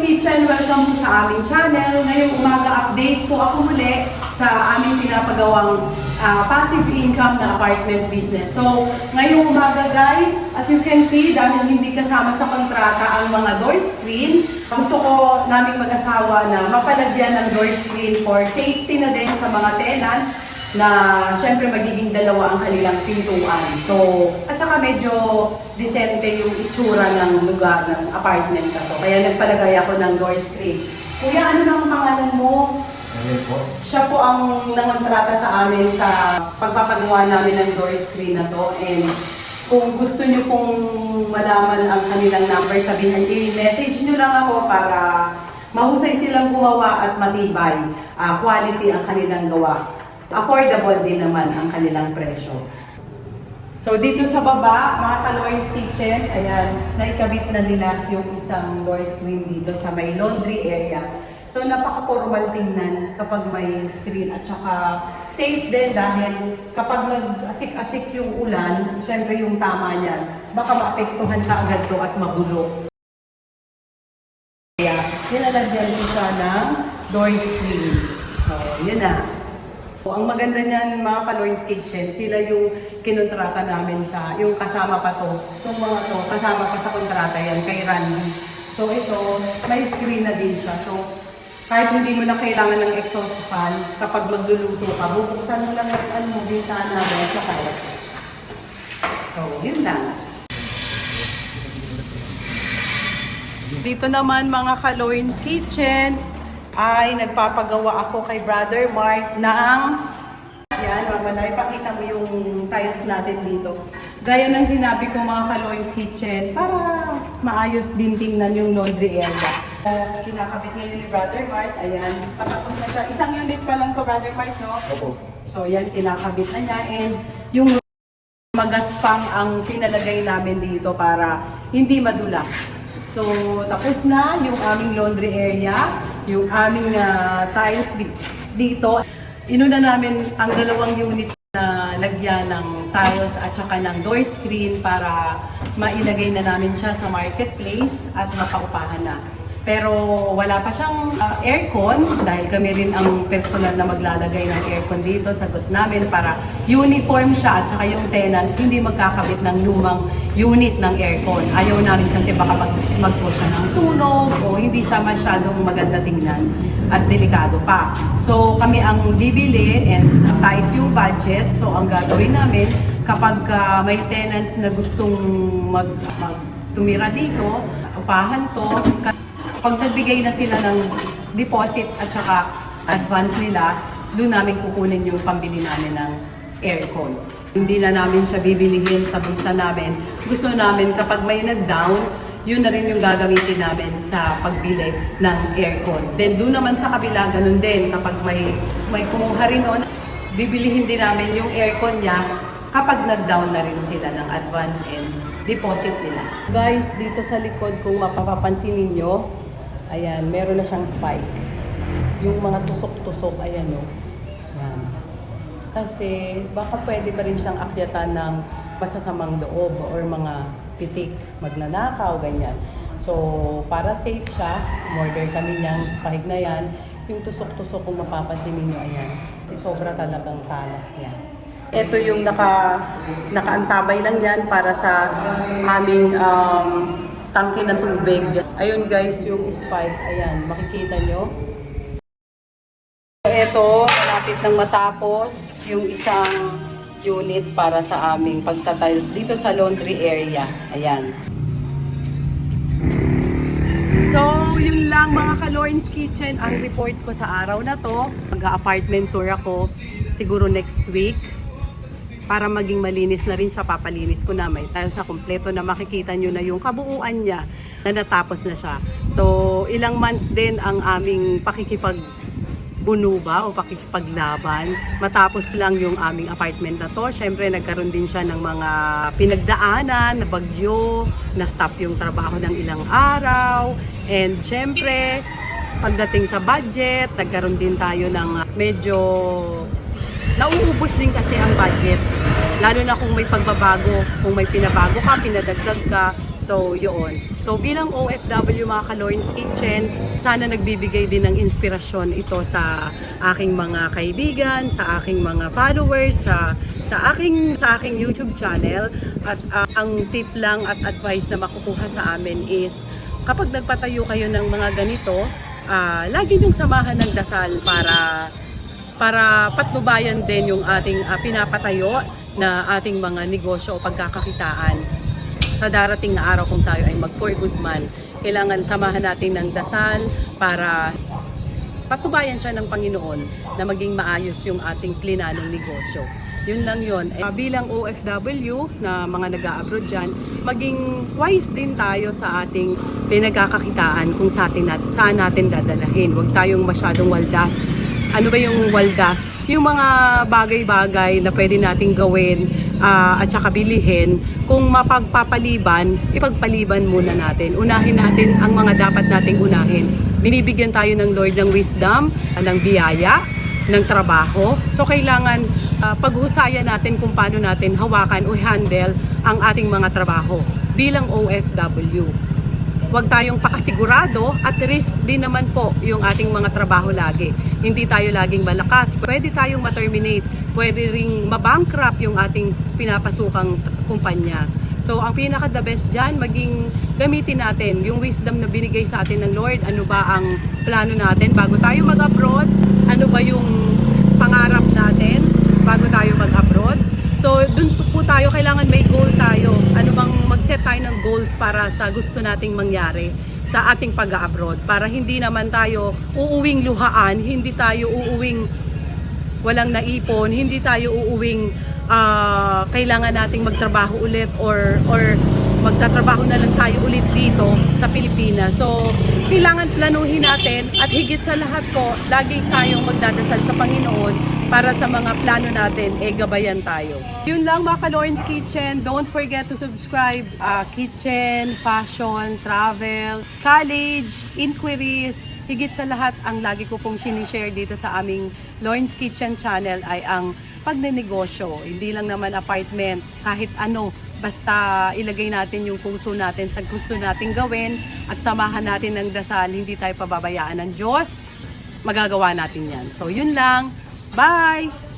Kitchen, welcome po sa aming channel. Ngayong umaga update po ako muli sa aming pinapagawang passive income na apartment business. So, ngayong umaga guys, as you can see, dahil hindi kasama sa kontrata ang mga door screen, gusto ko naming mag-asawa na mapalagyan ng door screen for safety na din sa mga tenants na syempre magiging dalawa ang kanilang pintuan. So, at saka medyo disente yung itsura ng lugar ng apartment na to. Kaya nagpalagay ako ng door screen. Kuya, ano na ang pangalan mo? Siya po ang nangontrata sa amin sa pagpapagawa namin ng door screen na to. And kung gusto nyo pong malaman ang kanilang number, sabihin, i-message nyo lang ako para mahusay silang gumawa at matibay. Quality ang kanilang gawa. Affordable din naman ang kanilang presyo. So dito sa baba, mga ka-Lawrence Kitchen, ayan, naikabit na nila yung isang door screen dito sa may laundry area. So napaka-formal tingnan kapag may screen at saka safe din dahil kapag nag-asik-asik yung ulan, syempre yung tama niyan, baka maapektuhan ka agad to at mabulok. Kaya nilalagyan ko siya ng door screen. So yun na. Ang maganda niyan mga ka-Lawrence Kitchen, sila yung kinontrata namin sa, yung kasama pa to. Itong mga to, kasama pa sa kontrata yan kay Randy. So ito, may screen na din siya. So kahit hindi mo na kailangan ng exhaust fan, kapag magluluto ka, bubuksan mo lang yung bintana mo at saka. So yun lang. Dito naman mga ka-Lawrence Kitchen, ay nagpapagawa ako kay Brother Mark ng yan, mamala, ipakita mo yung tiles natin dito. Gaya ng sinabi ko mga ka-Lawrence Kitchen, para maayos din tingnan yung laundry area. Kinakabit ngayon ni Brother Mark, ayan, patapos na siya. Isang unit pa lang ko Brother Mark, no? Opo. So yan, kinakabit na niya, and yung magaspang ang pinalagay namin dito para hindi madulas. So tapos na yung aming laundry area, yung aming tiles dito. Inuna namin ang dalawang unit na lagyan ng tiles at saka ng door screen para mailagay na namin siya sa marketplace at makaupahan na. Pero wala pa siyang aircon dahil kami rin ang personal na maglalagay ng aircon dito. Sagot namin para uniform siya at saka yung tenants hindi magkakabit ng lumang unit ng aircon. Ayaw namin kasi baka mag-push siya ng sunog o hindi siya masyadong maganda tingnan at delikado pa. So kami ang bibili and tight yung budget. So ang gagawin namin kapag may tenants na gustong tumira dito, upahan to, pag nagbigay na sila ng deposit at saka advance nila, doon namin kukunin yung pambili namin ng aircon. Hindi na namin siya bibilihin sa bulsa namin. Gusto namin kapag may nag-down, yun na rin yung gagamitin namin sa pagbili ng aircon. Then doon naman sa kabila, ganun din. Kapag may kumuha rin nun, bibilihin din namin yung aircon niya kapag nag-down na rin sila ng advance and deposit nila. Guys, dito sa likod, kung mapapansin ninyo, ayan, meron na siyang spike. Yung mga tusok-tusok, ayan o. Ayan. Kasi baka pwede pa rin siyang akyatan ng masasamang loob or mga pitik, magnanakaw, ganyan. So, para safe siya, order kami niyang spike na yan. Yung tusok-tusok, kung mapapansin ninyo, ayan. Kasi sobra talagang talas niya. Ito yung nakaantabay lang yan para sa aming tangke ng tubig. Ayun guys, yung spike, ayan, makikita nyo. Ito, malapit nang matapos yung isang unit para sa aming pagtatiles dito sa laundry area. Ayan. So, yun lang mga ka-Lawrence Kitchen ang report ko sa araw na to. Mag-apartment tour ako siguro next week. Para maging malinis na rin siya, papalinis ko na. May tiles sa kompleto na makikita nyo na yung kabuuan niya na natapos na siya. So, ilang months din ang aming pakikipagbunuba o pakikipaglaban. Matapos lang yung aming apartment na to. Siyempre, nagkaroon din siya ng mga pinagdaanan, na bagyo, na-stop yung trabaho ng ilang araw. And siyempre, pagdating sa budget, nagkaroon din tayo ng medyo nauubos din kasi ang budget. Lalo na kung may pagbabago, kung may pinabago ka, pinadagdag ka. So So, yun. So, bilang OFW mga ka-Lorne's Kitchen, sana nagbibigay din ng inspirasyon ito sa aking mga kaibigan, sa aking mga followers, sa aking YouTube channel. At ang tip lang at advice na makukuha sa amin is kapag nagpatayo kayo ng mga ganito, lagi niyong samahan ng dasal para patnubayan din yung ating pinapatayo na ating mga negosyo o pagkakakitaan. Sa darating na araw kung tayo ay mag-for good man, kailangan samahan natin ng dasal para patnubayan siya ng Panginoon na maging maayos yung ating plinanong negosyo. Yun lang yun. Bilang OFW na mga nag-a-abroad dyan, maging wise din tayo sa ating pinagkakakitaan kung saan natin dadalahin. Huwag tayong masyadong waldas. Ano ba yung waldas? Yung mga bagay-bagay na pwede nating gawin at saka bilihin, kung mapagpapaliban, ipagpaliban muna natin. Unahin natin ang mga dapat nating unahin. Binibigyan tayo ng Lord ng wisdom, ng biyaya, ng trabaho. So kailangan paghusayan natin kung paano natin hawakan o handle ang ating mga trabaho bilang OFW. Huwag tayong pakasigurado at risk din naman po yung ating mga trabaho lagi. Hindi tayo laging malakas. Pwede tayong ma-terminate. Pwede ring mabankrupt yung ating pinapasukang kumpanya. So, ang pinaka-the best dyan, gamitin natin yung wisdom na binigay sa atin ng Lord. Ano ba ang plano natin bago tayo mag-abroad? Ano ba yung pangarap natin bago tayo mag-abroad? So, dun po tayo, kailangan may goal tayo. Ano bang mag-set tayo ng goals para sa gusto nating mangyari sa ating pag-abroad. Para hindi naman tayo uuwing luhaan, hindi tayo uuwing walang naipon, hindi tayo uuwing kailangan nating magtrabaho ulit or magtatrabaho na lang tayo ulit dito sa Pilipinas. So, kailangan planuhin natin at higit sa lahat po, lagi tayong magdadasal sa Panginoon para sa mga plano natin, gabayan tayo. Yun lang mga ka-Lorne's Kitchen. Don't forget to subscribe. Kitchen, fashion, travel, college, inquiries. Higit sa lahat, ang lagi ko pong sinishare dito sa aming Lorne's Kitchen channel ay ang pagnenegosyo. Hindi lang naman apartment, kahit ano. Basta ilagay natin yung puso natin sa gusto nating gawin at samahan natin ng dasal. Hindi tayo pababayaan ng Diyos. Magagawa natin yan. So yun lang. Bye!